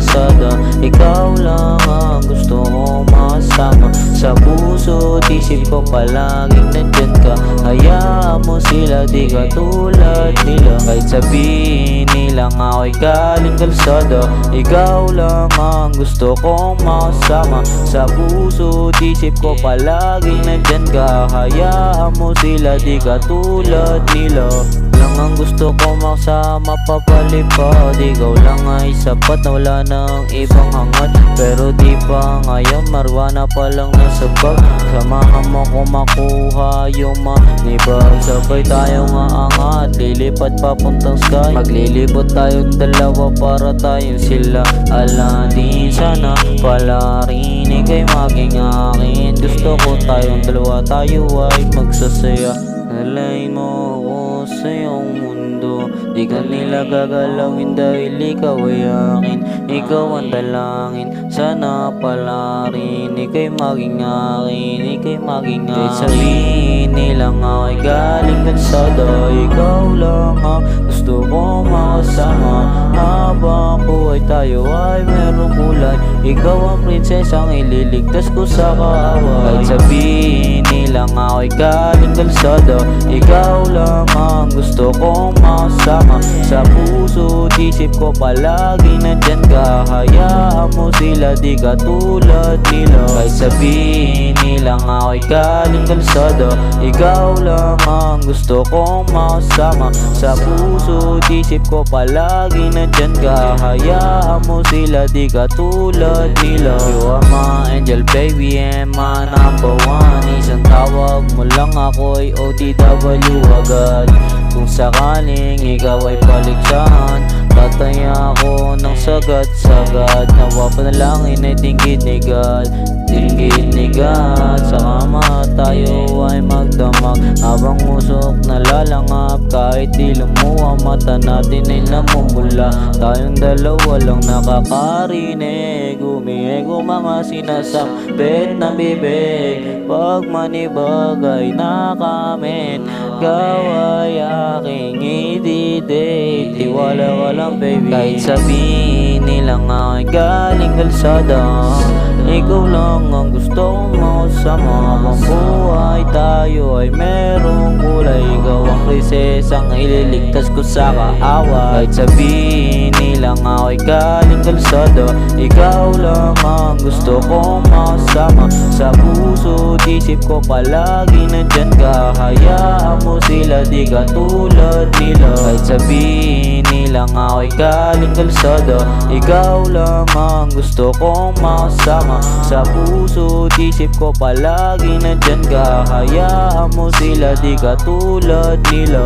kalsada. Ikaw lang ang gusto kong makasama. Sa puso't isip ko palaging nandyan ka. Hayaan mo sila, di ka tulad nila. Kahit sabihin nilang ako'y galing kalsada, ikaw lang ang gusto kong makasama. Sa puso't isip ko palaging nandyan ka. Hayaan mo sila, di ka tulad nila. Lang ang gusto ko makasama papalipad. Ikaw lang ay sapat na wala nang ibang hangat. Pero di pa ngayon, marijuana pa lang nasa bag. Samahan mo ko makuha yung manibag. Sabay tayong aangat, lilipad papuntang sky. Maglilibot tayong dalawa para tayong sila. Alanin sana pala rin ika'y maging akin. Gusto ko tayong dalawa, tayo ay magsasaya. Nalain mo ako sa iyong mundo, di ka nila gagalawin dahil ikaw ay akin. Ikaw ang dalangin, sana pala rin ika'y maging akin, ika'y maging akin. Kahit sabihin nilang ako'y galing kalsada, ikaw lang ang gusto kong makasama. Habang buhay tayo ay merong kulay, ikaw ang prinsesang ililigtas ko sa kaaway. Kahit sabihin nilang ako'y galing kalsada, ikaw lang ang gusto kong makasama. Sa puso't isip ko palagi nandyan ka. Hayaan mo sila, di ka tulad nila. Kahit sabihin nilang ako'y galing kalsada, ikaw lang ang gusto kong makasama. Sa puso't isip ko palagi nandyan ka. Hayaan mo sila, di ka tulad nila. You are my angel baby and my number one. Isang tawag mo lang ako'y OTW agad. Kung sakaling ikaw ay paligsahan, tataya ako ng sagad-sagad. Nawa panalangin ay tinggid ni God, tinggid ni God. Sa kama tayo ay magdamag, habang usok nalalangap. Kahit di lumuha, mata natin ay namumula. Tayong dalawa lang nakakarinig, umiego mga sinasambit na bibig. Pag manibag ay nakamit, ikaw ay aking i-date. Tiwala ka lang baby. Kahit sabihin nilang ako'y galing kalsada, ikaw lang ang gusto kong makasama. Habang buhay tayo ay merong kulay, ikaw ang prinsesang ililigtas ko sa kaaway. Kahit sabihin nilang ako'y galing kalsada, ikaw lang ang gusto kong makasama. Sa puso't isip ko palagi nandyan ka. Hayaan mo sila, di ka tulad nila. Kahit sabihin nilang ako'y galing kalsada, ikaw lang ang gusto kong makasama. Sa puso't isip ko palagi nandyan ka. Hayaan mo sila, di ka tulad nila.